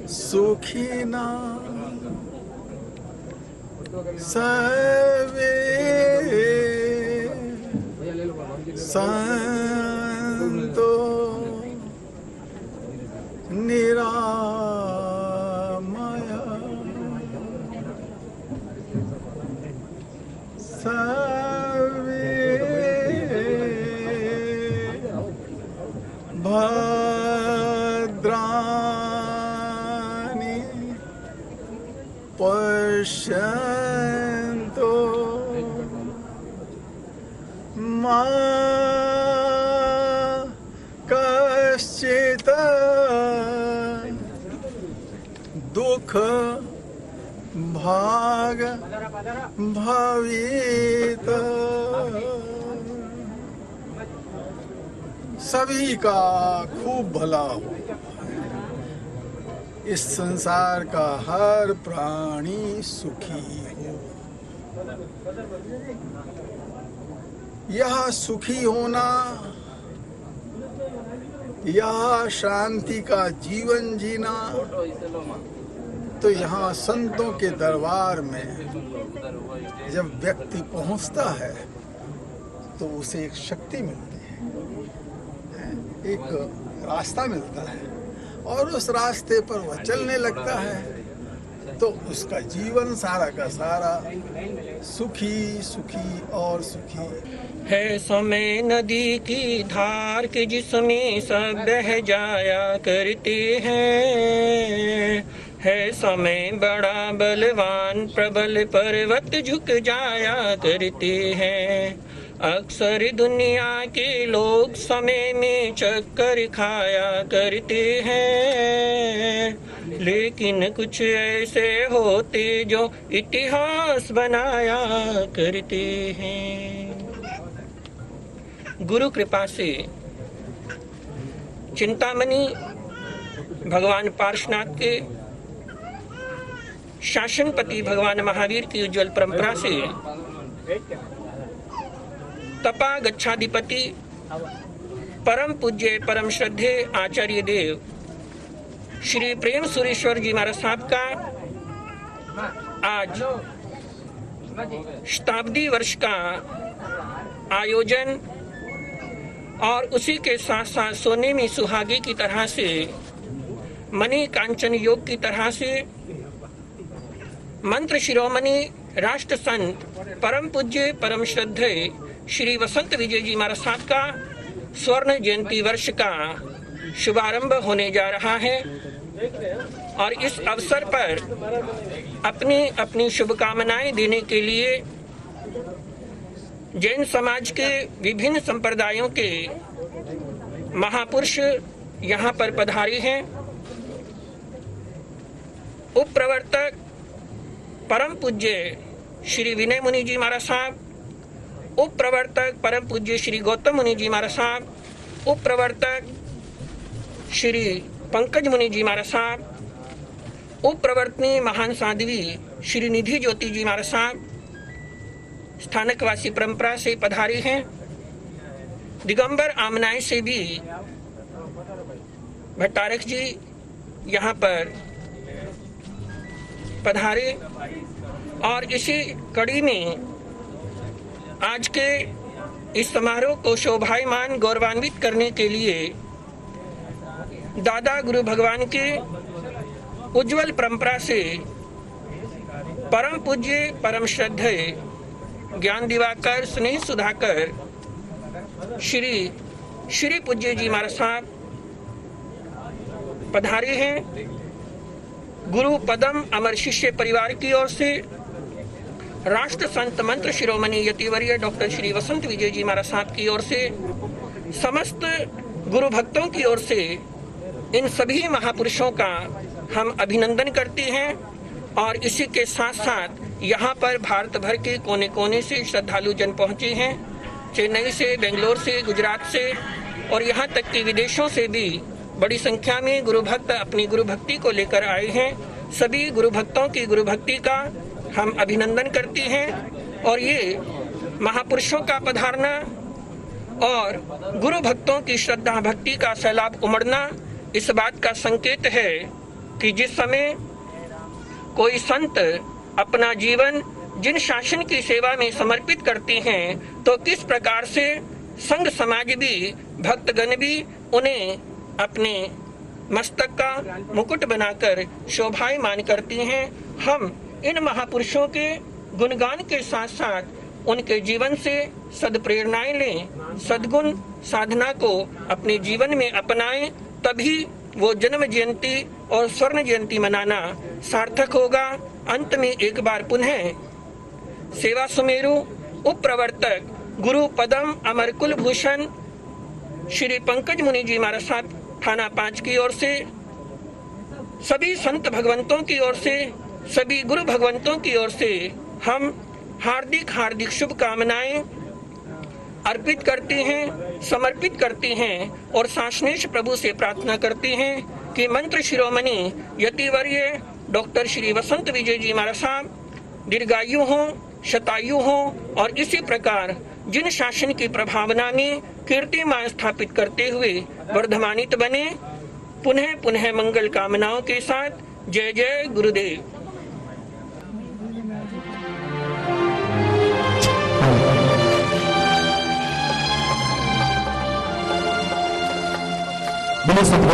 सुखी ना सर्वे संतो निरामय सर्वे भद्राणि पश्यन्तो मा कश्चित् दुःख भाग भवित। सभी का खूब भला हो। इस संसार का हर प्राणी सुखी हो। यह सुखी होना, यह शांति का जीवन जीना, तो यहाँ संतों के दरबार में जब व्यक्ति पहुँचता है तो उसे एक शक्ति मिलती है, एक रास्ता मिलता है, और उस रास्ते पर वह चलने लगता है तो उसका जीवन सारा का सारा सुखी सुखी और सुखी है। समय नदी की धार के जिसमें सब बह जाया करते हैं। है समय बड़ा बलवान, प्रबल पर्वत झुक जाया करते हैं। अक्सर दुनिया के लोग समय में चक्कर खाया करते हैं, लेकिन कुछ ऐसे होते जो इतिहास बनाया करते हैं। गुरु कृपा से चिंतामणि भगवान पार्श्वनाथ के शासनपति भगवान महावीर की उज्जवल परंपरा से तपा गच्छाधिपति परम पूज्य परम श्रद्धे आचार्य देव श्री प्रेम सुरेश्वर जी महाराज साहब का आज शताब्दी वर्ष का आयोजन और उसी के साथ साथ सोने में सुहागे की तरह से, मणि कांचन योग की तरह से मंत्र शिरोमणि राष्ट्र संत परम पूज्य परम श्रद्धेय श्री वसंत विजय जी महाराज साहब का स्वर्ण जयंती वर्ष का शुभारंभ होने जा रहा है। और इस अवसर पर अपनी अपनी शुभकामनाएं देने के लिए जैन समाज के विभिन्न संप्रदायों के महापुरुष यहाँ पर पधारे हैं। उप प्रवर्तक परम पूज्य श्री विनय मुनि जी महाराज साहब, उप प्रवर्तक परम पूज्य श्री गौतम मुनि जी महाराज साहब, उप प्रवर्तक श्री पंकज मुनि जी महाराज साहब, उप प्रवर्तनी महान साध्वी श्री निधि ज्योति जी महाराज साहब स्थानकवासी परंपरा से पधारे हैं। दिगंबर आमनाय से भी भट्टारक जी यहाँ पर पधारे। और इसी कड़ी में आज के इस समारोह को शोभायमान गौरवान्वित करने के लिए दादा गुरु भगवान के उज्जवल परंपरा से परम पूज्य परम श्रद्धेय ज्ञान दिवाकर स्नेह सुधाकर श्री पूज्य जी महाराज साहब पधारे हैं। गुरु पदम अमर शिष्य परिवार की ओर से राष्ट्र संत मंत्र शिरोमणि यतिवर्य डॉक्टर श्री वसंत विजय जी महाराज साहब की ओर से समस्त गुरु भक्तों की ओर से इन सभी महापुरुषों का हम अभिनंदन करते हैं। और इसी के साथ साथ यहाँ पर भारत भर के कोने कोने से श्रद्धालु जन पहुँचे हैं। चेन्नई से, बेंगलोर से, गुजरात से और यहाँ तक कि विदेशों से भी बड़ी संख्या में गुरु भक्त अपनी गुरु भक्ति को लेकर आए हैं। सभी गुरु भक्तों की गुरु भक्ति का हम अभिनंदन करते हैं। और ये महापुरुषों का पधारना और गुरु भक्तों की श्रद्धा भक्ति का सैलाब उमड़ना इस बात का संकेत है कि जिस समय कोई संत अपना जीवन जिन शासन की सेवा में समर्पित करते हैं तो किस प्रकार से संघ समाज भी, भक्तगण भी उन्हें अपने मस्तक का मुकुट बनाकर शोभायमान करती हैं। हम इन महापुरुषों के गुणगान के साथ साथ उनके जीवन से सद्प्रेरणाएं लें, सद्गुण साधना को अपने जीवन में अपनाएं, तभी वो जन्म जयंती और स्वर्ण जयंती मनाना सार्थक होगा। अंत में एक बार पुनः सेवा सुमेरु उप प्रवर्तक गुरु पदम अमर कुलभूषण श्री पंकज मुनि जी महाराज साहब थाना 5 की ओर से, सभी संत भगवंतों की ओर से, सभी गुरु भगवंतों की ओर से हम हार्दिक हार्दिक शुभकामनाएं अर्पित करते हैं, समर्पित करते हैं और शासनेश प्रभु से प्रार्थना करते हैं कि मंत्र शिरोमणि यतिवर्य डॉक्टर श्री वसंत विजय जी महाराज साहब दीर्घायु हों, शतायु हों और इसी प्रकार जिन शासन की प्रभावना में कीर्तिमान स्थापित करते हुए वर्धमानित बने। पुनः पुनः मंगल कामनाओं के साथ जय जय गुरुदेव। गुरु के सब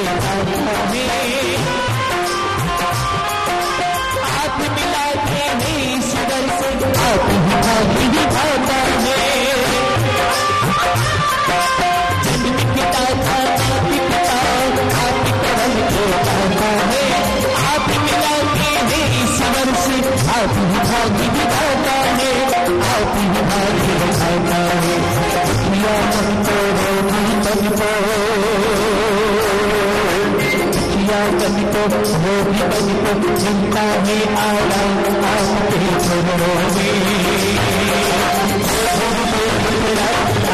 आता है। आप मिलाते हैं ईश्वर से, आप ही भाग्य विधाता है। जन्म पिता था आप पिता, आप करम को आता है। आप मिलाते हैं ईश्वर से, आप ही भाग्य विधाता है, आप ही भाग्य विधाता है। दुखिया मन को रोगी मन को, दुखिया मन को रोगी मन को चिंता है आराम आपके चरणों में।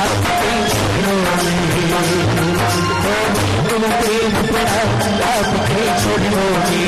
आपके चरणों में प्रेम पड़ा आपके चरणों में।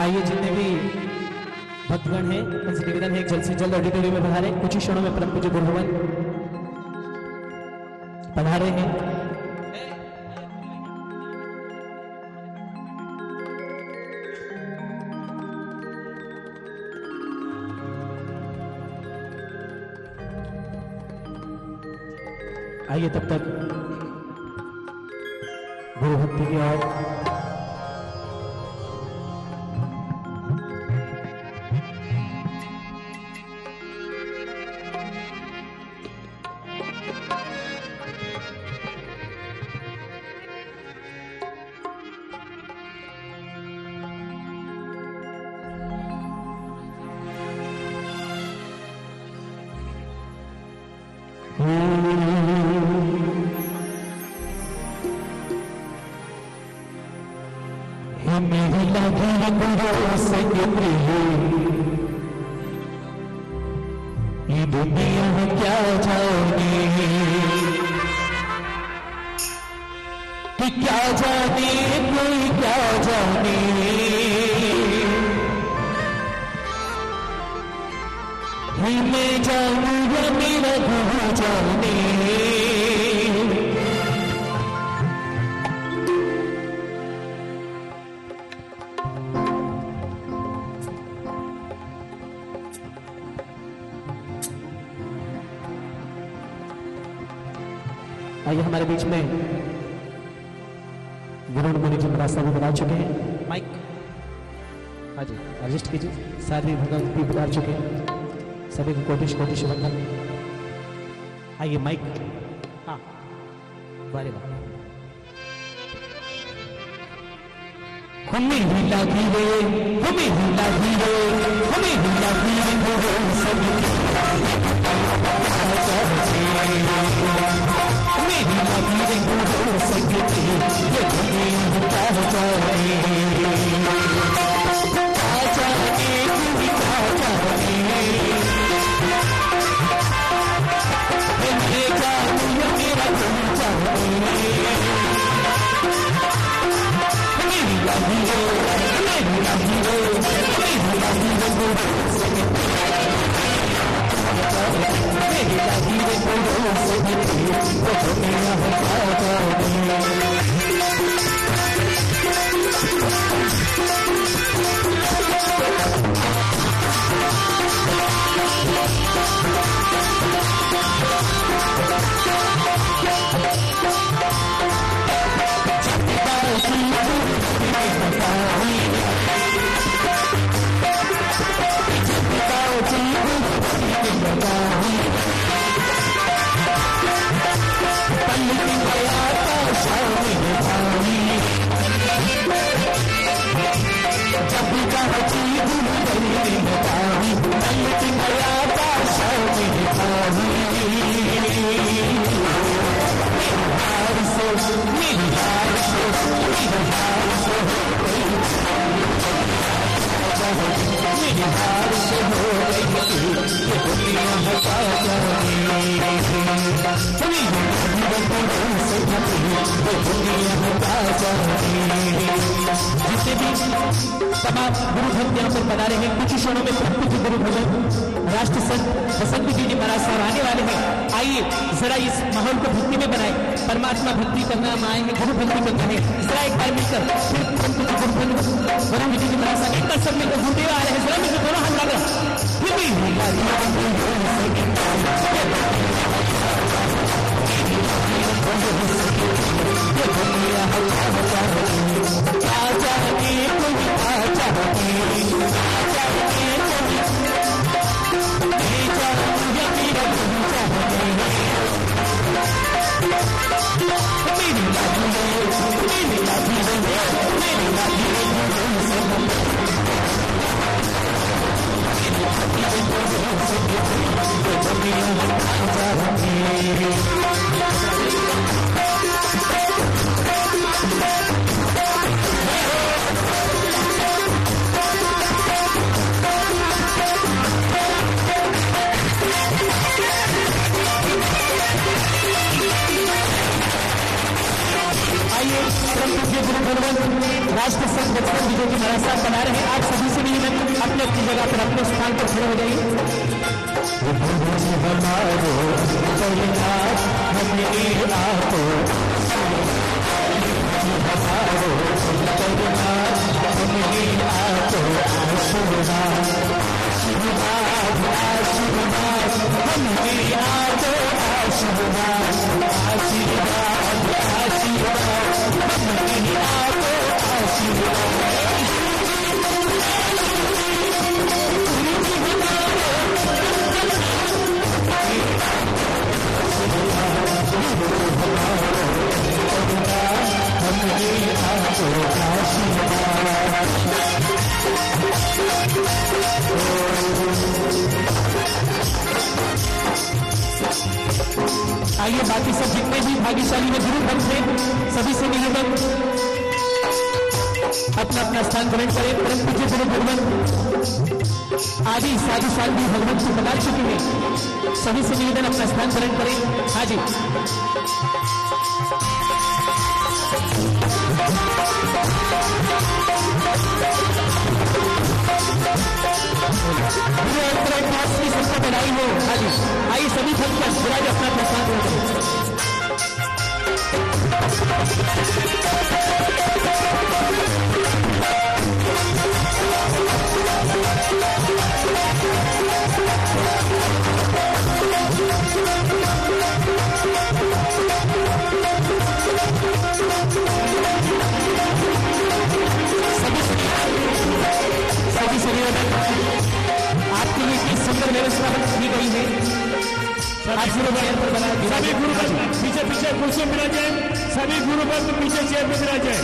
आइए जितने भी भक्तगण हैं उनसे निवेदन है जल्द से जल्द ऑडिटोरियम में पधारे। कुछ ही क्षणों में परम पूज्य गुरु भवन पधारे हैं। आइए तब तक गुरु भक्ति की ओर मेरी लगी गुरु संग प्रिय, ये दुनिया क्या जाने कि क्या जाने कोई क्या जाने, मैं जानू या मेरा गुरु जाने। आइए हमारे बीच में वरुण मुनि जी महाराज साहब बना चुके हैं। माइक हाँ जी रजिस्ट कीजिए। साध्वी भगत भी बना चुके हैं। सभी को कोटिश कोटिश वंदन। आइए माइक हाँ वारे वाह। हमें ही लगी रे, हमें ही लगी रे, हमें ही लगी रे गुरु सभी मेरी लगी रे गुरु संगति, ये दुनिया क्या जाने, क्या जाने कोई क्या जाने, मैं जानू या मेरा गुरु जाने। मेरी लगी रे, मेरी लगी रे, मेरी लगी रे गुरु संगति, मेरी लगी रे गुरु संगति, वो दुनिया क्या जाने। जितने भी तमाम गुरु भक्त यहाँ पर बना रहे हैं, कुछ ही क्षणों में प्रकृत गुरु भगत राष्ट्र संत बसंत जी जी महाराज साहब आने वाले हैं। आइए जरा इस माहौल को भक्ति में बनाए। परमात्मा भक्ति करना हम आएंगे, गुरु भक्ति करना है। जरा एक बार मिलकर फिर वरुण जी जी महाराज साहब एक बार सब मिलकर घूमते आ रहे हैं। जरा मिलकर दोनों हाथ लगा राष्ट्र संत बचपन जी जी महाराज साहब बना रहे हैं। आप सभी से निवेदन अपने अपनी जगह पर अपने स्थान पर खड़े हो जाइए। आशीर्वाद आइए बाकी सब जितने भी भाग्यशाली में गुरु भक्त थे सभी से निवेदन अपना अपना स्थान ग्रहण करें। परम पूज्य गुरु भगवान आदि साधु साल भी भगवान को बना चुके हैं, सभी से निवेदन अपना स्थान ग्रहण करें। हाँ जी, की संख्या बढ़ाई हो। हाँ जी, आइए सभी भक्त विराज अपना अपना स्थान ग्रहण करें। सभी से निवेदन आपके लिए इतनी सुंदर व्यवस्था की गई है। सभी गुरु पीछे पीछे कुर्सी में बिराजे, सभी गुरु भक्त पीछे चेयर में बिराजे।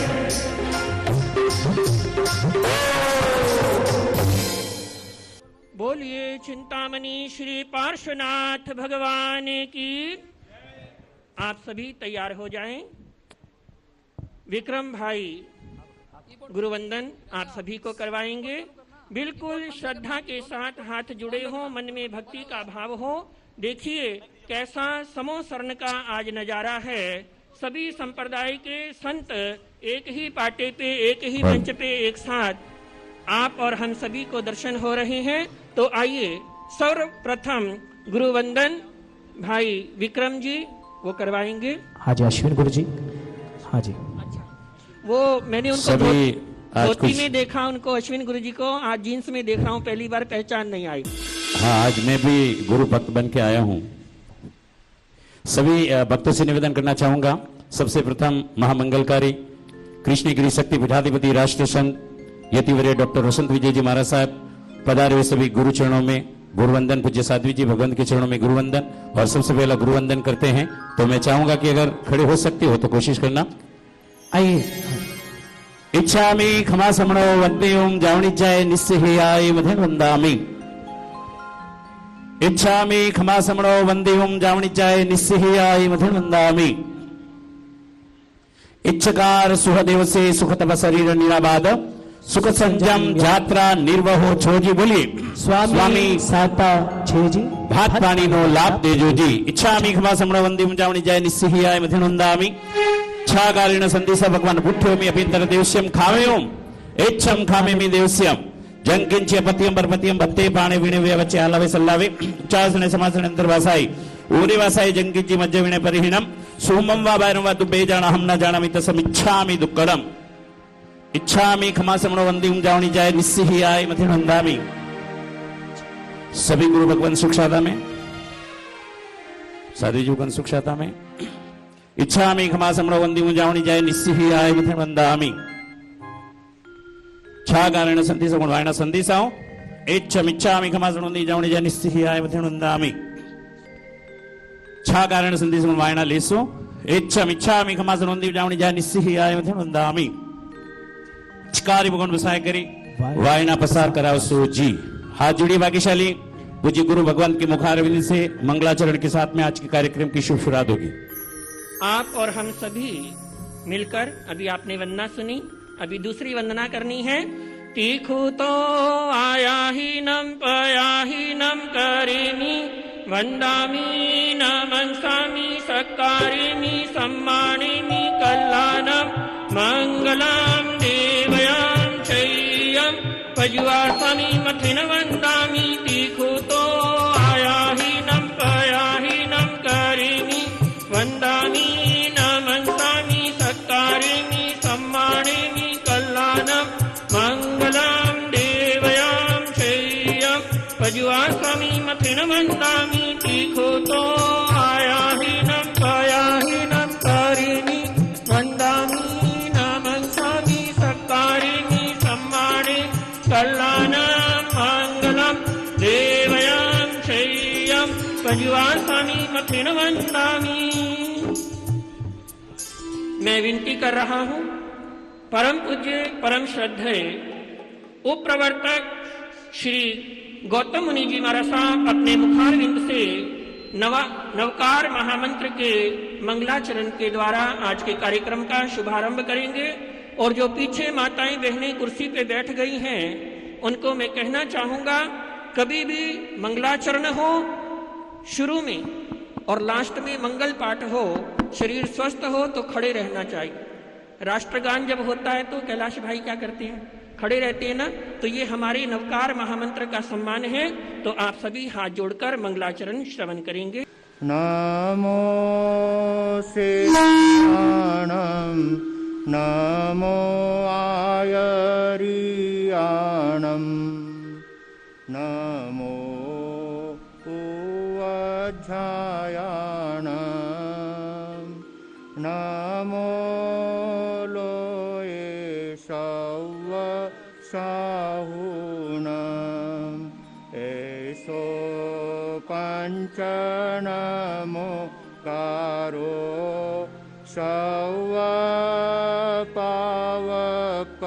बोलिए चिंतामणि श्री पार्श्वनाथ भगवान की। आप सभी तैयार हो जाएं। विक्रम भाई गुरुवंदन आप सभी को करवाएंगे। बिल्कुल श्रद्धा के साथ हाथ जुड़े हो, मन में भक्ति का भाव हो। देखिए कैसा समोसरण का आज नजारा है। सभी संप्रदाय के संत एक ही पाटे पे, एक ही मंच पे एक साथ आप और हम सभी को दर्शन हो रहे हैं। तो आइए सर्वप्रथम गुरुवंदन भाई विक्रम जी वो करवाएंगे। हाँ जी, अश्विन गुरु जी। हाँ जी, वो मैंने उनको धोती में देखा, उनको अश्विन गुरु जी को आज जीन्स में देख रहा हूँ, पहली बार पहचान नहीं आई। हाँ, आज मैं भी गुरु भक्त बन के आया हूँ। सभी भक्तों से निवेदन करना चाहूंगा। सबसे प्रथम महामंगलकारी कृष्णगिरी शक्ति पीठाधिपति राष्ट्रीय संत यतिवर्य डॉक्टर वसंत विजय जी महाराज साहब पधारे हुए सभी गुरु चरणों में गुरुवंदन। पूज्य साध्वी जी भगवंत के चरणों में गुरुवंदन। और सबसे पहला गुरुवंदन करते हैं तो मैं चाहूंगा कि अगर खड़े हो सकते हो तो कोशिश करना। आइए। इच्छामि क्षमा समणो वंदे ओम जावणिज्याय निस्सहायाय मधन वंदामि। इच्छामि क्षमा समणो वंदे ओम जावणिज्याय निस्सहायाय मधन वंदामि। इच्छकार सुखदेव से सुखतप शरीर निराबाद सुख संजम यात्रा निर्वहो छोजी। बोलिए स्वामी साता छेजी भात पानी नो लाभ देजो जी। इच्छामि क्षमा समणो वंदे ओम जावणिज्याय निस्सहायाय मधन वंदामि। छागारिण संदेशा भगवान पुठ्यो मी अभ्यंतर देवस्यम खावेयोम एच्छम खामे मी देवस्यम जंकिंचे पत्यम परपत्यम भत्ते पाणे विणे व्यवचे आलावे सल्लावे चासने समासने अंतर्वासाई ऊरे वासाई जंकिंची मज्ज विणे परिहीनम सोमम वा बायरम वा दुबे जाना हम न जानामि तसम इच्छामि दुक्कडम। इच्छामि क्षमा समणो वंदे ओम जावणिज्याय निस्सहायाय मधन वंदामि। सभी गुरु भगवान सुख शादा में, साधु जी भगवान सुख शादा में। इच्छामि क्षमा समणो वंदे ओम जावणिज्याय निस्सहायाय मधन वंदामि। छागारिण संदेशा गुणवायण संदेशाओ एच्छम इच्छामि क्षमा समणो वंदे जावणिज्याय निस्सहायाय मधन वंदामि। छागारिण संदेशा गुणवायण लेसो एच्छम इच्छामि क्षमा समणो वंदे जावणिज्याय निस्सहायाय मधन वंदामि। चकारी भगवान बसाय करी वायना पसार करावसो जी। हाथ जुड़ी भाग्यशाली पूज्य गुरु भगवान के मुखारविंद से मंगलाचरण के साथ में आज के कार्यक्रम की शुभ शुरुआत होगी। आप और हम सभी मिलकर, अभी आपने वंदना सुनी, अभी दूसरी वंदना करनी है। तीखू तो आयाहीनम पयाहीनम करेमि वंदामि नमस्कामि सत्कारेमि सम्मानेमि कल्याणम मंगलम देवयाम चैयम पजुवासमि मथिन वंदामि। तीखू तो आयाहीनम पयाहीनम करेमि वंदामि नमस्कामि सत्कारेमि सम्मानेमि कल्याणम मंगलम देवयाम चैयम पजुवासमि मथिन वंदामि। तीखो तो आयाहीनम पयाहीनम करेमि वंदामि नमस्कामि सत्कारेमि सम्माने कल्याणम मंगलम देवयाम चैयम पजुवासमि मथिन वंदामि। मैं विनती कर रहा हूं, परम पूज्य परम श्रद्धेय उपप्रवर्तक श्री गौतम मुनि जी महाराज साहब अपने मुखारविंद से नवकार महामंत्र के मंगलाचरण के द्वारा आज के कार्यक्रम का शुभारंभ करेंगे। और जो पीछे माताएं बहनें कुर्सी पे बैठ गई हैं, उनको मैं कहना चाहूंगा, कभी भी मंगलाचरण हो शुरू में और लास्ट में मंगल पाठ हो, शरीर स्वस्थ हो तो खड़े रहना चाहिए। राष्ट्रगान जब होता है तो कैलाश भाई क्या करते हैं, खड़े रहते हैं ना। तो ये हमारे नवकार महामंत्र का सम्मान है। तो आप सभी हाथ जोड़कर मंगलाचरण श्रवण करेंगे। नमो सियाणम नमो आयरियाणम नमो उवज्झायाणम नमो लोये सव्व साहुणम एसो पंचनमो कारो सव्व पावकना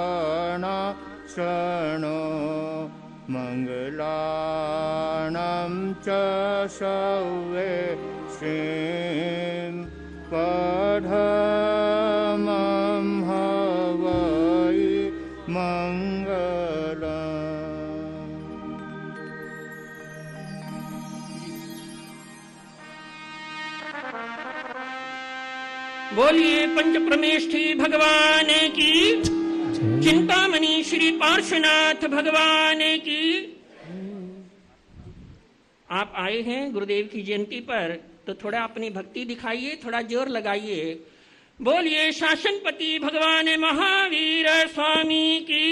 शनो मंगलानं च सव्वे श्रीं पठमं हवै मंगलम्। बोलिए पंच प्रमेष्ठी भगवान की, चिंतामणि श्री पार्श्वनाथ भगवान की। आप आए हैं गुरुदेव की जयंती पर, तो थोड़ा अपनी भक्ति दिखाइए, थोड़ा जोर लगाइए। बोलिए शासनपति भगवान महावीर स्वामी की,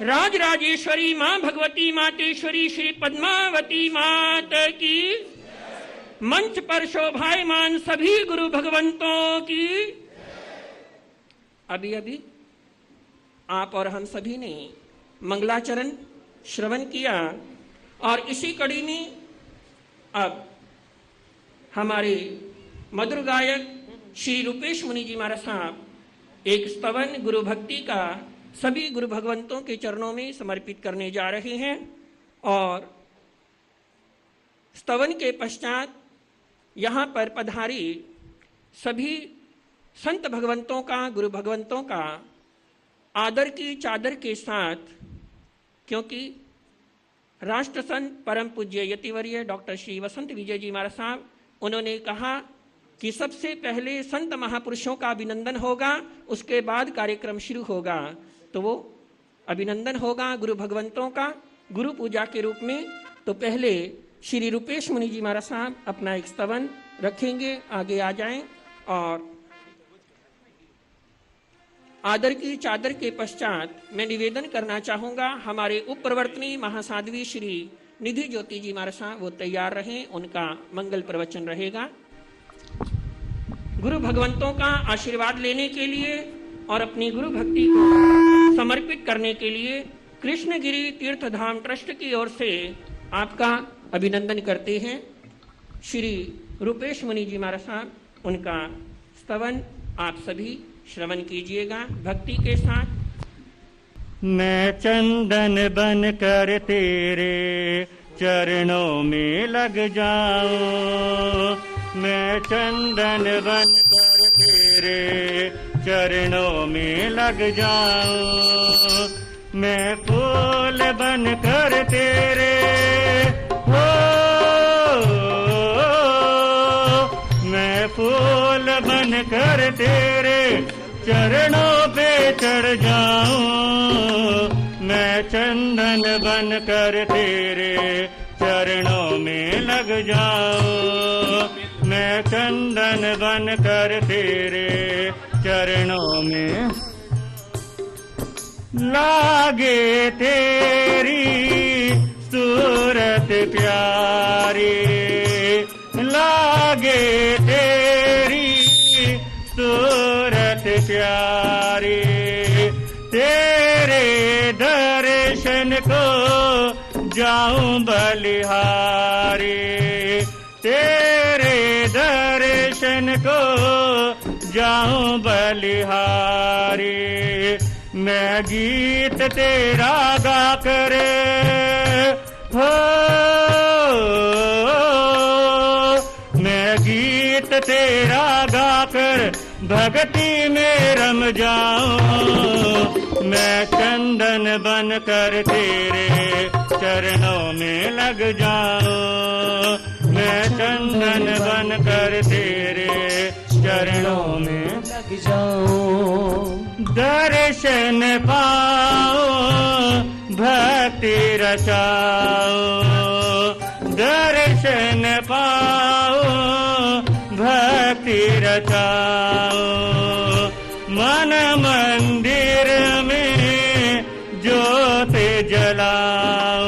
राजराजेश्वरी मां भगवती मातेश्वरी श्री पद्मावती मात की, मंच पर शोभायमान सभी गुरु भगवंतों की। अभी अभी आप और हम सभी ने मंगलाचरण श्रवण किया और इसी कड़ी में अब हमारे मधुर गायक श्री रूपेश मुनि जी महाराज साहब एक स्तवन गुरु भक्ति का सभी गुरु भगवंतों के चरणों में समर्पित करने जा रहे हैं। और स्तवन के पश्चात यहाँ पर पधारी सभी संत भगवंतों का, गुरु भगवंतों का आदर की चादर के साथ, क्योंकि राष्ट्र संत परम पूज्य यतिवर्य डॉक्टर श्री वसंत विजय जी महाराज साहब, उन्होंने कहा कि सबसे पहले संत महापुरुषों का अभिनंदन होगा, उसके बाद कार्यक्रम शुरू होगा। तो वो अभिनंदन होगा गुरु भगवंतों का गुरु पूजा के रूप में। तो पहले श्री रूपेश मुनि जी महाराज साहब अपना एक स्तवन रखेंगे, आगे आ जाएं। और आदर की चादर के पश्चात मैं निवेदन करना चाहूंगा, हमारे उप प्रवर्तनी महासाध्वी श्री निधि ज्योति जी महाराज साहब वो तैयार रहें, उनका मंगल प्रवचन रहेगा। गुरु भगवंतों का आशीर्वाद लेने के लिए और अपनी गुरु भक्ति को समर्पित करने के लिए कृष्णगिरी तीर्थ धाम ट्रस्ट की ओर से आपका अभिनंदन करते हैं। श्री रूपेश मुनि जी महाराज साहब, उनका स्तवन आप सभी श्रवण कीजिएगा भक्ति के साथ। मैं चंदन बन कर तेरे चरणों में लग जाऊं, मैं चंदन बन कर तेरे चरणों में लग जाऊं, मैं फूल बन कर तेरे हो, मैं फूल बन कर तेरे चरणों पे चढ़ जाऊं, मैं चंदन बन कर तेरे चरणों में लग जाऊं, मैं चंदन बन कर तेरे चरणों में लागे तेरी सूरत प्यारी, लागे तेरी सूरत प्यारी, तेरे दर्शन को जाऊं बलिहारी, तेरे दर्शन को जाऊं बलिहारी, मैं गीत तेरा गा कर हो तेरा गाकर भक्ति में रम जाऊं। मैं चंदन बनकर तेरे चरणों में लग जाऊं। मैं चंदन बनकर तेरे चरणों में लग जाऊं। दर्शन पाओ भक्ति रचाओ। दर्शन पाओ भक्ति रचाओ। मन मंदिर में ज्योत जलाओ।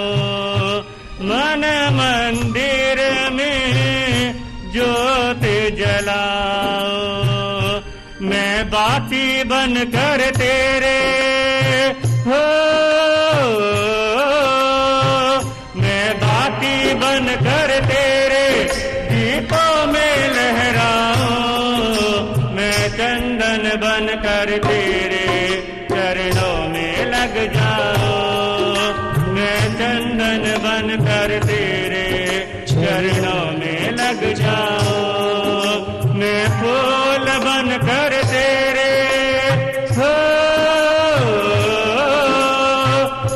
मन मंदिर में ज्योत जलाओ। मैं बाती बनकर तेरे हो। मैं बाती बनकर तेरे दीपों में लहराऊं। मैं चंदन बनकर तेरे चरणों में लग जाऊं। मैं चंदन बनकर तेरे चरणों में लग जाऊं। मैं फूल बनकर तेरे हो।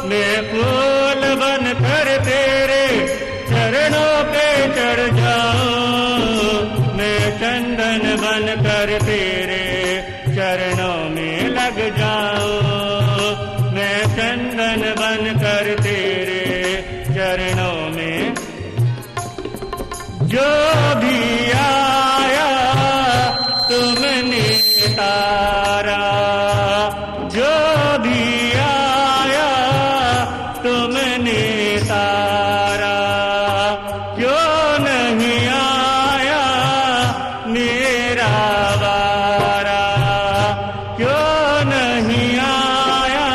मैं फूल बनकर तेरे चरणों पे चढ़ जाऊं। मैं चंदन बनकर तेरे चरणों में लग जाऊं। मैं चंदन बनकर तेरे चरणों में जो भी आया तुमने तारा। जो भी आया तुमने तारा। क्यों नहीं आया मेरा वारा। क्यों नहीं आया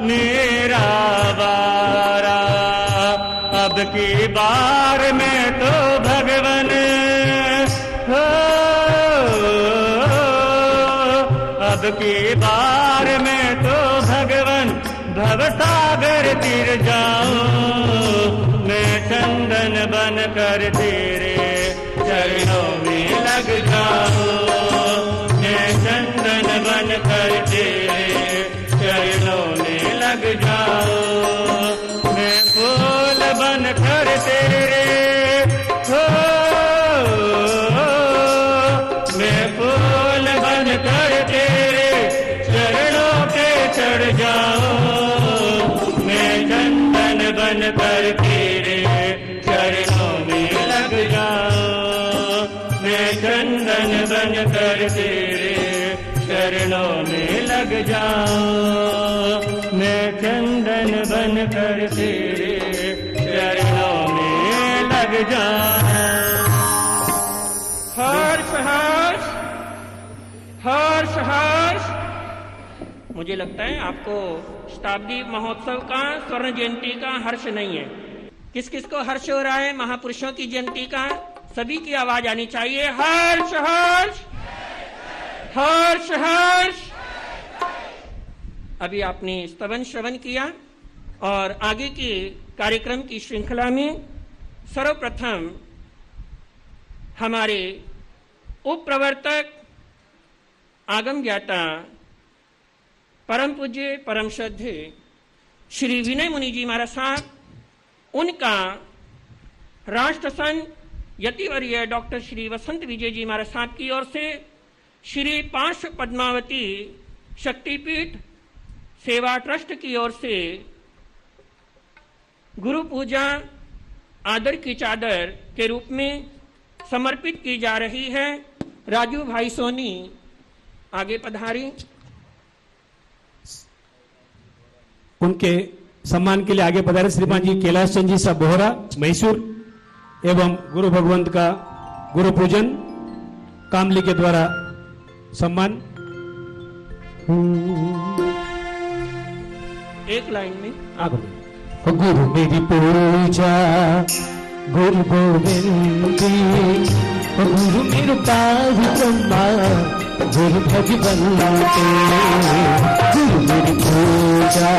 मेरा वारा। अब की बार में तो भगवन हो। अब की बार में तो भगवन भवसागर तीर जाऊं। मैं चंदन बनकर तेरे चरणों में लग जाऊं। मैं चंदन बनकर तेरे चरणों में लग जाऊं। मैं फूल बनकर तेरे हो। मैं फूल बनकर तेरे चरणों पे चढ़ जाऊं। मैं चंदन बनकर तेरे चरणों में लग जाऊं। मैं चंदन बनकर तेरे चरणों में लग जाऊं। मैं चंदन बनकर तेरे चरणों में लग जाऊं। हर्ष हर्ष हर्ष हर्ष। मुझे लगता है आपको शताब्दी महोत्सव का, स्वर्ण जयंती का हर्ष नहीं है। किस किस को हर्ष हो रहा है महापुरुषों की जयंती का? सभी की आवाज आनी चाहिए। हर्ष हर्ष हर्ष हर्ष। अभी आपने स्तवन श्रवण किया और आगे के कार्यक्रम की श्रृंखला में सर्वप्रथम हमारे उप प्रवर्तक आगम ज्ञाता परम पूज्य परम श्रद्धेय श्री विनय मुनि जी महाराज साहब, उनका राष्ट्र संत यतिवर्य डॉक्टर श्री वसंत विजय जी महाराज साहब की ओर से श्री पार्श्व पद्मावती शक्तिपीठ सेवा ट्रस्ट की ओर से गुरु पूजा आदर की चादर के रूप में समर्पित की जा रही है। राजू भाई सोनी आगे पधारी। उनके सम्मान के लिए आगे पधारे श्रीमान जी कैलाश चंद जी साहब बोहरा मैसूर एवं गुरु भगवंत का गुरु पूजन कामली के द्वारा सम्मान। एक लाइन में आगे गुरु मेरी पूजा गुरु गोविंद जी। गुरु मेरे पाहि ब्रह्मा गुरु भगवंते। गुरु मेरी पूजा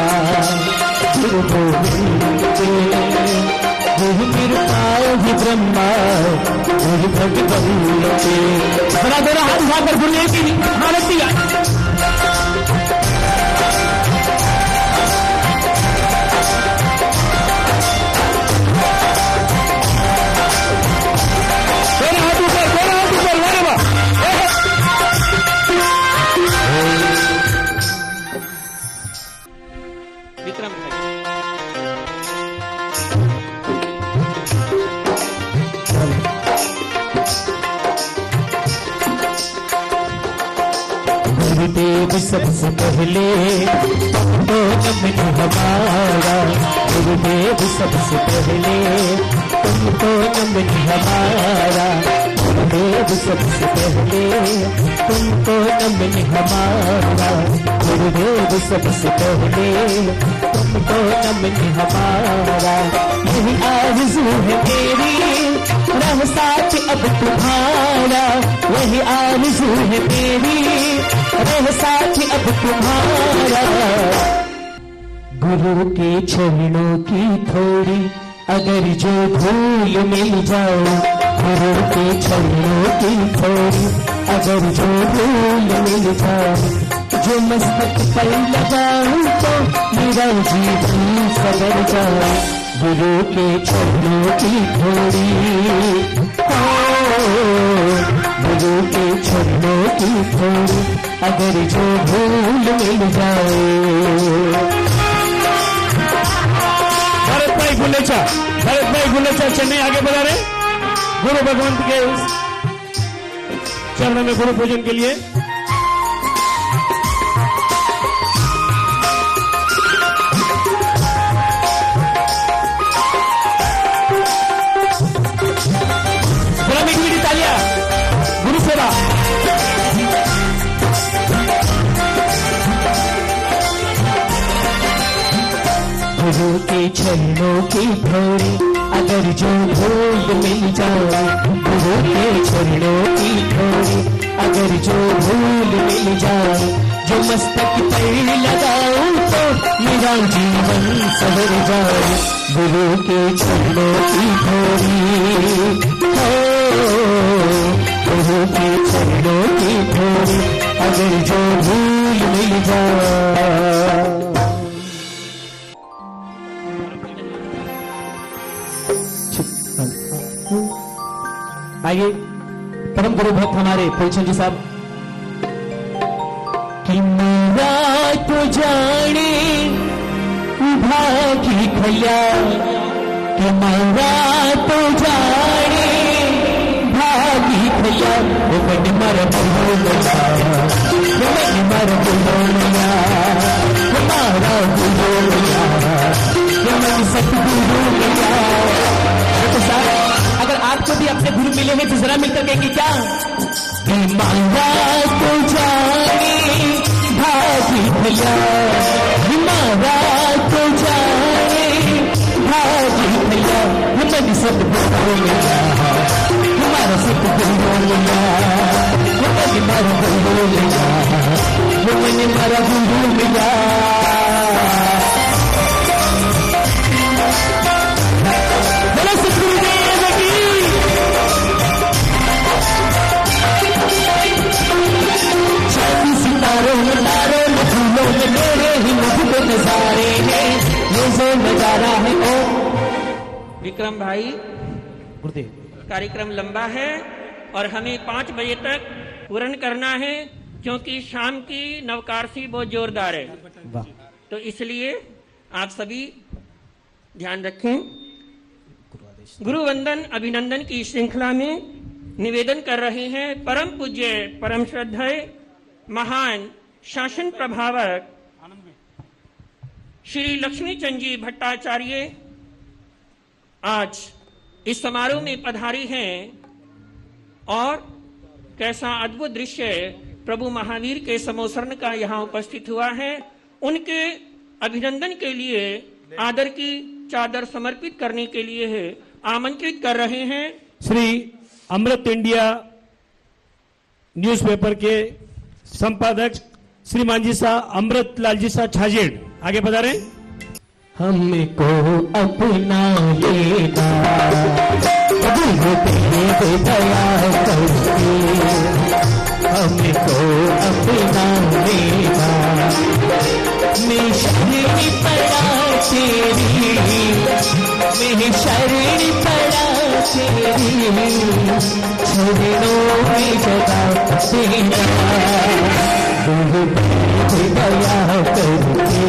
गुरु गोविंद जी। वही निरुपाय ही ब्रह्मा वही भगवती। बड़ा दोनों हाथ उठाकर गुरुदेव की आरती गाएं। विक्रम भाई गुरुदेव सबसे पहले तो नमन हमारा, गुरुदेव सबसे पहले तुमको नमन हमारा, गुरुदेव सबसे पहले तुमको नमन हमारा, गुरुदेव सबसे पहले तुमको नमन हमारा। यही आरज़ू है मेरी रह साथ अब तुम्हारा, यही आरज़ू है मेरी रह साथ अब तुम्हारा। गुरु के चरणों की थोड़ी अगर जो धूल मिल जाए, गुरु के चरणों की थोड़ी अगर जो धूल मिल जाए, जो मस्तक पर लगाऊं तो मेरा जीवन सवर जाए। गुरु के चरणों की थोड़ी, गुरु के चरणों की थोड़ी अगर जो धूल मिल जाए। भरत भाई गुलेचा चेन्नई आगे बढ़ा रहे गुरु भगवंत के चरणों में गुरु पूजन के लिए। तालियां गुरु सेवा। गुरु के चरणों की थोड़ी अगर जो धूल मिल जाए, गुरु के चरणों की थोड़ी अगर जो धूल मिल जाए, जो मस्तक पर लगाऊं तो मेरा जीवन सवर जाए। गुरु के चरणों की थोड़ी, गुरु के चरणों की थोड़ी अगर जो धूल मिल जाए। आइए परम गुरु भक्त हमारे फूलचंद जी साहब। कि मेरा तो जाने भागी खया, कि मेरा तो जाने भागी खया, वो मन मर बोलिया, वो मन मर बोलिया, हमारा बोलिया, वो मन सतगुरु लिया। तो साहब अगर आपको भी अपने गुरु मिले हैं तो जरा मिलकर कहेंगे क्या? मांगा तो जाने भागी भैया, मांगा तो जाने भागी भैया, मन सतगुरु लिया, हमारा सतगुरु लिया, मन मर गुरु लिया, मन मर गुरु लिया। विक्रम भाई कार्यक्रम लंबा है और हमें 5 बजे तक पूर्ण करना है, क्योंकि शाम की नवकारसी बहुत जोरदार है, तो इसलिए आप सभी ध्यान रखें। गुरु वंदन अभिनंदन की श्रृंखला में निवेदन कर रहे हैं परम पूज्य परम श्रद्धेय महान शासन प्रभावक श्री लक्ष्मीचंद जी भट्टाचार्य आज इस समारोह में पधारी हैं और कैसा अद्भुत दृश्य प्रभु महावीर के समोसरण का यहाँ उपस्थित हुआ है। उनके अभिनंदन के लिए आदर की चादर समर्पित करने के लिए है आमंत्रित कर रहे हैं श्री अमृत इंडिया न्यूज़पेपर के संपादक श्रीमान जी सा अमृत लाल जी सा छाजेड़ आगे बता रहे हैं। हमको अपना लेना, गुरु तेरे दया करके हमको अपना लेना। मैं शरण पड़ा तेरी, मैं शरण पड़ा तेरी, चरणों में जगा देना, गुरु तेरे दया करके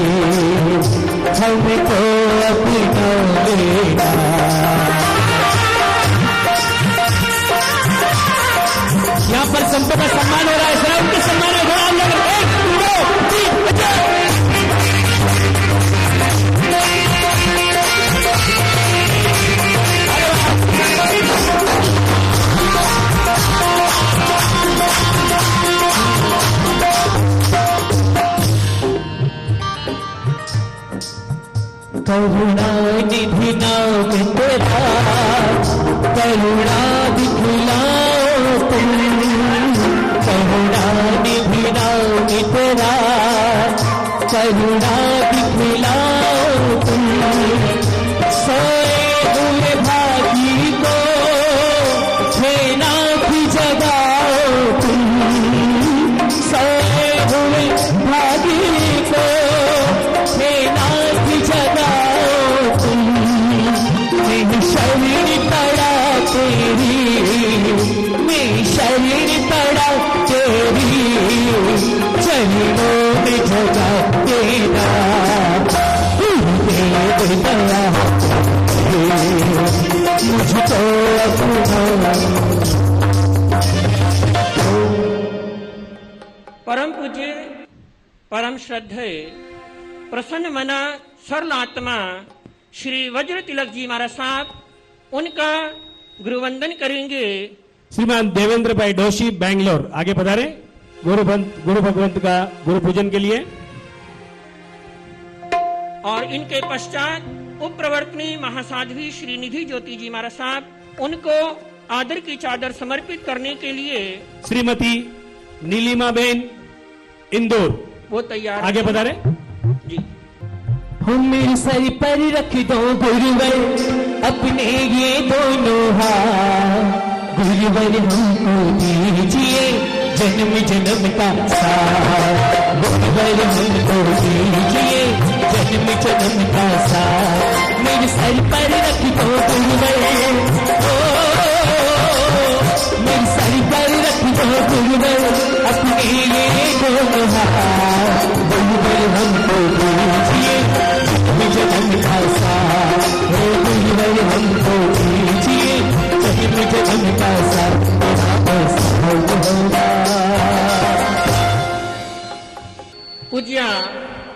हमको अपना लेना। यहाँ पर संतों का सम्मान हो रहा है, जरा उनके सम्मान में घोड़ा लग रहा है। 1 2 3 करुणा निधि नाम तेरा, करुणा दिखलाओ तुम, करुणा निधि नाम तेरा, करुणा दिखलाओ तुम। सोए हुए भागी को छेना की जगाओ तुम, सोए हुए भागी को छेना की जगाओ तुम। मैं शरण पड़ा तेरी, मैं शरण पड़ा तेरी, चरणों में जगा देना, तेरे दया मुझको अपना। परम पूज्य परम श्रद्धेय प्रसन्न मना सरल आत्मा श्री वज्र तिलक जी महाराज साहब, उनका गुरुवंदन करेंगे। श्रीमान देवेंद्र भाई डोशी बैंगलोर आगे पधारे गुरु भगवंत का गुरु पूजन के लिए। और इनके पश्चात उप प्रवर्तनी महासाध्वी श्री निधि ज्योति जी महाराज साहब, उनको आदर की चादर समर्पित करने के लिए श्रीमती नीलिमा बेन इंदौर वो तैयार आगे हैं। पधारे जी। हम मेरे सर पर रख दो गुरुवर अपने ये दोनों हाथ, गुरुवर हमको दीजिए जन्म जन्म का साथ, गुरुवर हमको दीजिए जन्म जन्म का साथ। मेरे सर पर रख दो गुरुवर, मेरे सर पर रख दो गुरुवर अपने ये दोनों हाथ, गुरुवर हमको दीजिए जन्म का साथ, गुरुवर हमको दीजिए जन्म जन्म का साथ। पूज्या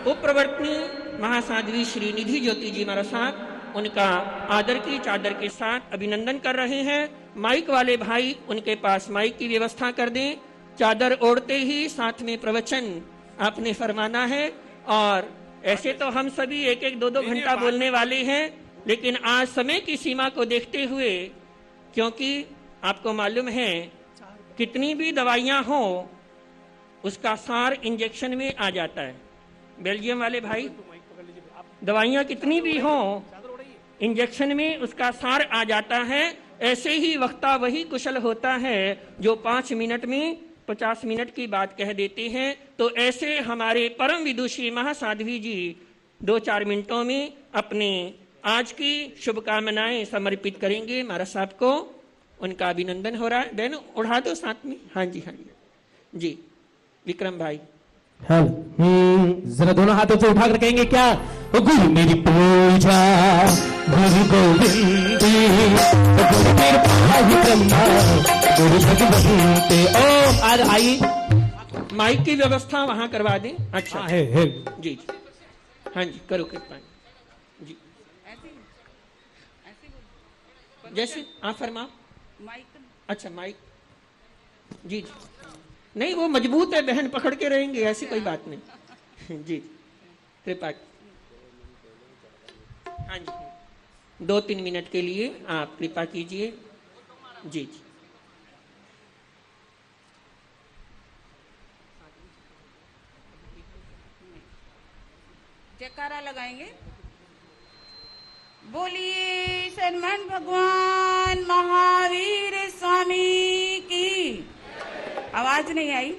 उप प्रवर्तनी महासाध्वी श्री निधि ज्योति जी महाराज साहब, उनका आदर की चादर के साथ अभिनंदन कर रहे हैं। माइक वाले भाई उनके पास माइक की व्यवस्था कर दें। चादर ओढ़ते ही साथ में प्रवचन आपने फरमाना है। और ऐसे तो हम सभी 1-1, 2-2 घंटा बोलने वाले हैं, लेकिन आज समय की सीमा को देखते हुए, क्योंकि आपको मालूम है कितनी भी दवाइयां हो उसका सार इंजेक्शन में आ जाता है। बेल्जियम वाले भाई, दवाइयां कितनी भी हो इंजेक्शन में उसका सार आ जाता है। ऐसे ही वक्ता वही कुशल होता है जो 5 मिनट में 50 मिनट की बात कह देते हैं। तो ऐसे हमारे परम विदुषी महासाध्वी जी 2-4 मिनटों में अपने आज की शुभकामनाएं समर्पित करेंगे महाराज साहब को। उनका अभिनंदन हो रहा है। बहन उड़ा दो साथ में। हाँ जी, हाँ जी जी। विक्रम भाई जरा दोनों हाथों से उठाकर कहेंगे क्या? गुरु मेरी पूजा, गुरु गोविंद, गुरु कृपा ब्रह्मा, गुरु भगवंते। ओ आज आइए, माइक की व्यवस्था वहां करवा दें। अच्छा है। जी जी, हाँ जी, करो कृपा जी। जैसे आप फरमाओ। अच्छा माइक जी जी। नहीं वो मजबूत है बहन, पकड़ के रहेंगे, ऐसी कोई बात नहीं। जी कृपा। हाँ जी, 2-3 मिनट के लिए आप कृपा कीजिए। जी जी। जयकारा लगाएंगे। बोलिए शरमन भगवान महावीर स्वामी की। आवाज नहीं आई।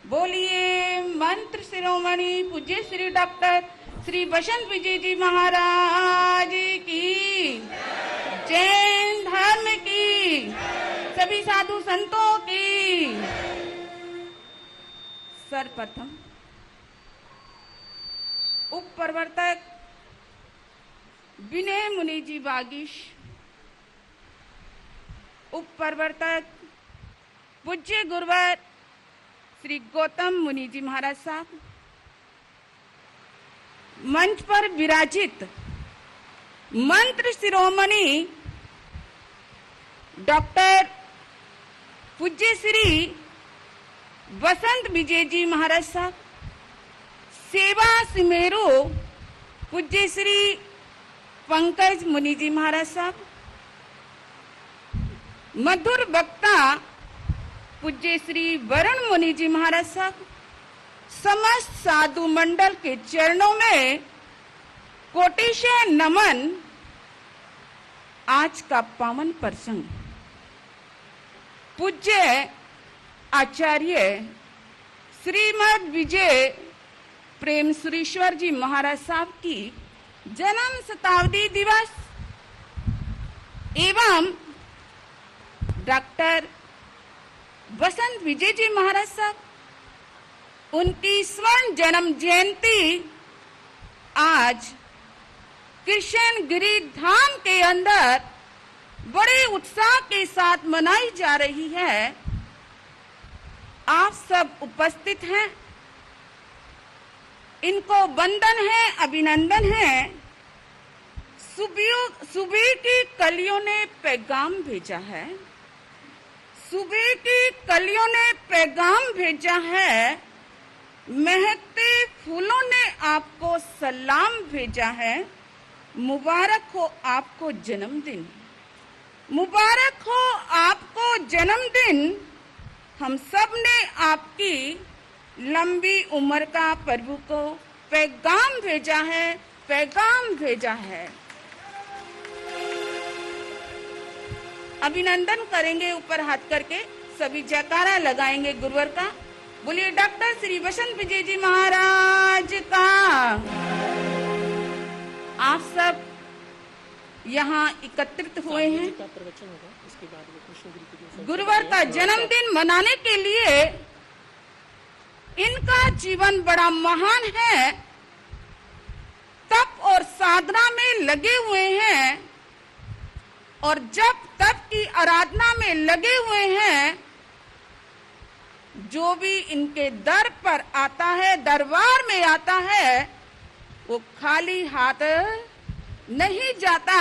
बोलिए मंत्र शिरोमणि पूज्य श्री डॉक्टर श्री बसंत विजय जी महाराज की। जैन धर्म की, सभी साधु संतों की। सर्वप्रथम उप प्रवर्तक विनय मुनि जी बागीश, उप प्रवर्तक पूज्य गुरुवर श्री गौतम मुनि जी महाराज साहब, मंच पर विराजित मंत्र शिरोमणि डॉक्टर पूज्य श्री बसंत विजय जी महाराज साहब, सेवा सिमेरु पूज्य श्री पंकज मुनि जी महाराज साहब, मधुर वक्ता पूज्य श्री वरुण मुनि जी महाराज साहब, समस्त साधु मंडल के चरणों में कोटिशः नमन। आज का पावन प्रसंग पूज्य आचार्य श्रीमद विजय प्रेम सुरेश्वर जी महाराज साहब की जन्म शताब्दी दिवस एवं डॉक्टर बसंत विजय जी महाराज साहब उनकी स्वर्ण जन्म जयंती आज कृष्णगिरी धाम के अंदर बड़े उत्साह के साथ मनाई जा रही है। आप सब उपस्थित हैं, इनको वंदन है, अभिनंदन है। सुबह की कलियों ने पैगाम भेजा है, सुबह की कलियों ने पैगाम भेजा है, महकते फूलों ने आपको सलाम भेजा है। मुबारक हो आपको जन्मदिन, मुबारक हो आपको जन्मदिन। हम सब ने आपकी लंबी उम्र का प्रभु को पैगाम भेजा है, पैगाम भेजा है। अभिनंदन करेंगे ऊपर हाथ करके, सभी जयकारा लगाएंगे गुरुवर का। बोलिए डॉक्टर श्री बसंत विजय जी महाराज का। आप सब यहाँ एकत्रित हुए हैं गुरुवर का जन्मदिन मनाने के लिए। इनका जीवन बड़ा महान है, तप और साधना में लगे हुए हैं और जब तप की आराधना में लगे हुए हैं, जो भी इनके दर पर आता है, दरबार में आता है, वो खाली हाथ नहीं जाता।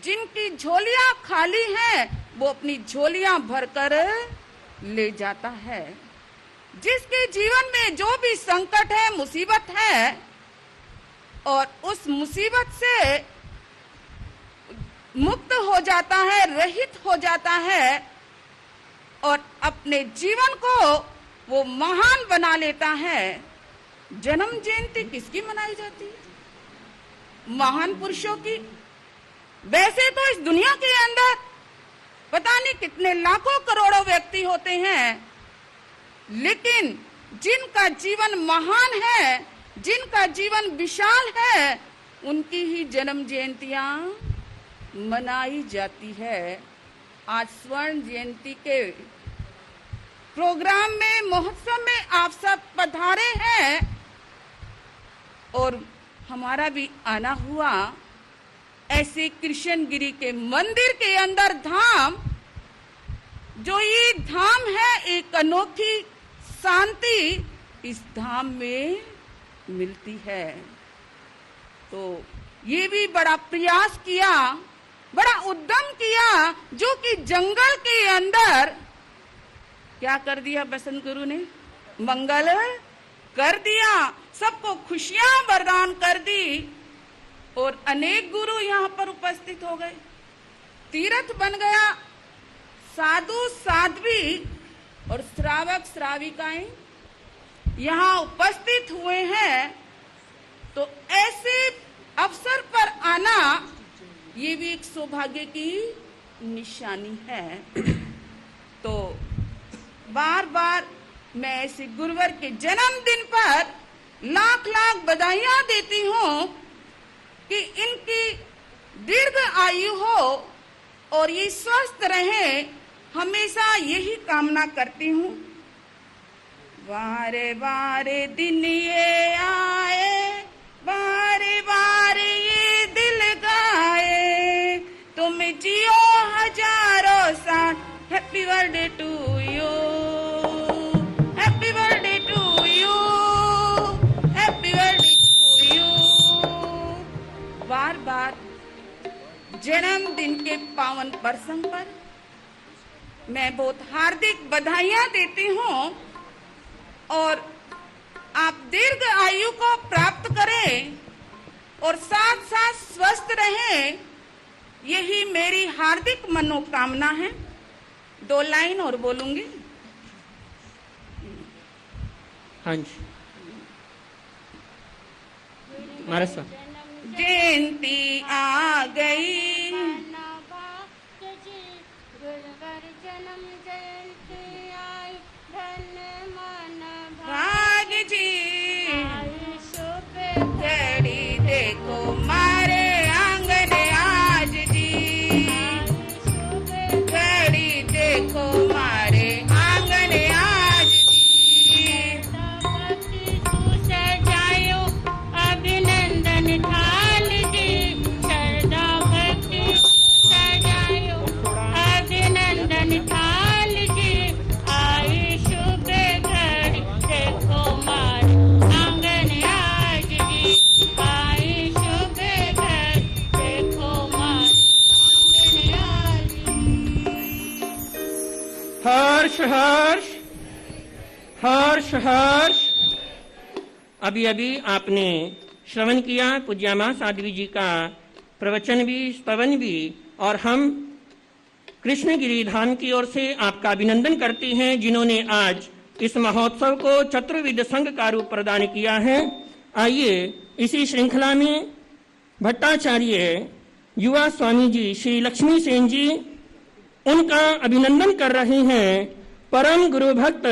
जिनकी झोलियां खाली हैं, वो अपनी झोलियां भरकर ले जाता है। जिसके जीवन में जो भी संकट है, मुसीबत है, और उस मुसीबत से मुक्त हो जाता है, रहित हो जाता है और अपने जीवन को वो महान बना लेता है। जन्म जयंती किसकी मनाई जाती है? महान पुरुषों की। वैसे तो इस दुनिया के अंदर पता नहीं कितने लाखों करोड़ों व्यक्ति होते हैं, लेकिन जिनका जीवन महान है, जिनका जीवन विशाल है, उनकी ही जन्म जयंतियां मनाई जाती है। आज स्वर्ण जयंती के प्रोग्राम में, महोत्सव में आप सब पधारे हैं और हमारा भी आना हुआ। ऐसे कृष्णगिरी के मंदिर के अंदर धाम, जो ये धाम है, एक अनोखी शांति इस धाम में मिलती है। तो ये भी बड़ा प्रयास किया, बड़ा उद्यम किया, जो कि जंगल के अंदर क्या कर दिया बसंत गुरु ने? मंगल कर दिया, सबको खुशियां वरदान कर दी और अनेक गुरु यहाँ पर उपस्थित हो गए। तीर्थ बन गया। साधु साध्वी और श्रावक श्राविकाएं यहाँ उपस्थित हुए हैं। तो ऐसे अवसर पर आना ये भी एक सौभाग्य की निशानी है। तो बार बार मैं ऐसे गुरुवर के जन्मदिन पर लाख लाख बधाइयां देती हूँ कि इनकी दीर्घ आयु हो और ये स्वस्थ रहे, हमेशा यही कामना करती हूँ। बारे बारे दिन ये आए, बारे बारे ये दिल गाए, तुम जियो हजारों साल। Happy birthday to you, happy birthday to you, happy birthday to you. बार बार जन्मदिन के पावन प्रसंग पर मैं बहुत हार्दिक बधाइयां देती हूँ और आप दीर्घ आयु को प्राप्त करें और साथ साथ स्वस्थ रहें, यही मेरी हार्दिक मनोकामना है। 2 लाइन और बोलूंगी। हाँ जी, महाराज साहब। जयंती आ गई, भाग जी घड़ी देखो मारे आंगन आज जी, घड़ी देखो मारे आंगन आज जी। सजायो अभिनंदन थाल जी, श्रद्धा भक्ति सजायो अभिनंदन थाल जी, आई शुभ घड़ी देखो मारे आंगन आज जी, आई शुभ घड़ी देखो मारे आंगन आज जी। हर्ष हर्ष हर्ष हर्ष। अभी अभी आपने श्रवण किया पूज्यामा साध्वी जी का प्रवचन भी, स्तवन भी, और हम कृष्णगिरी धाम की ओर से आपका अभिनंदन करते हैं जिन्होंने आज इस महोत्सव को चतुर्विध संघ का रूप प्रदान किया है। आइए इसी श्रृंखला में भट्टाचार्य युवा स्वामी जी श्री लक्ष्मी सेन जी, उनका अभिनंदन कर रहे हैं परम गुरु भक्त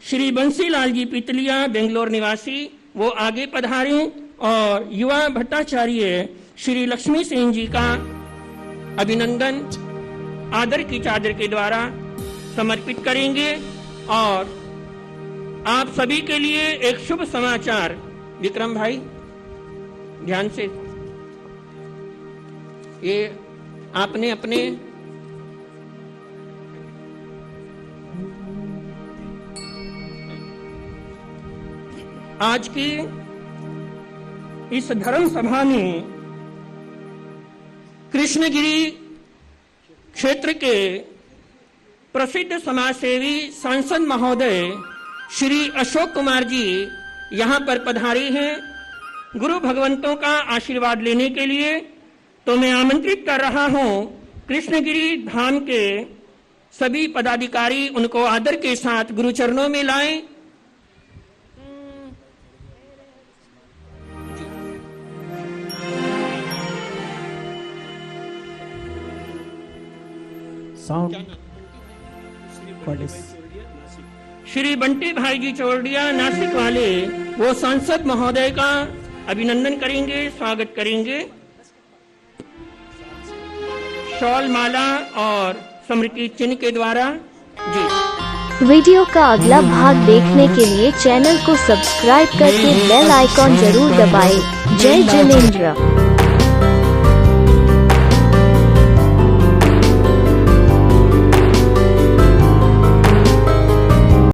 श्री बंसीलाल जी पितलिया बेंगलोर निवासी, वो आगे पधारें और युवा भट्टाचार्य श्री लक्ष्मी सेन जी का अभिनंदन आदर की चादर के द्वारा समर्पित करेंगे। और आप सभी के लिए एक शुभ समाचार, विक्रम भाई ध्यान से, ये आपने अपने आज की इस धर्म सभा में कृष्णगिरी क्षेत्र के प्रसिद्ध समाजसेवी सांसद महोदय श्री अशोक कुमार जी यहाँ पर पधारे हैं गुरु भगवंतों का आशीर्वाद लेने के लिए। तो मैं आमंत्रित कर रहा हूँ कृष्णगिरी धाम के सभी पदाधिकारी उनको आदर के साथ गुरु चरणों में लाएं। श्री बंटी भाई जी चौरडिया नासिक वाले, वो सांसद महोदय का अभिनंदन करेंगे, स्वागत करेंगे। शॉल माला और स्मृति चिन्ह के द्वारा जी। वीडियो का अगला भाग देखने के लिए चैनल को सब्सक्राइब करके बेल आइकॉन जरूर दबाएं। जय जिनेंद्र।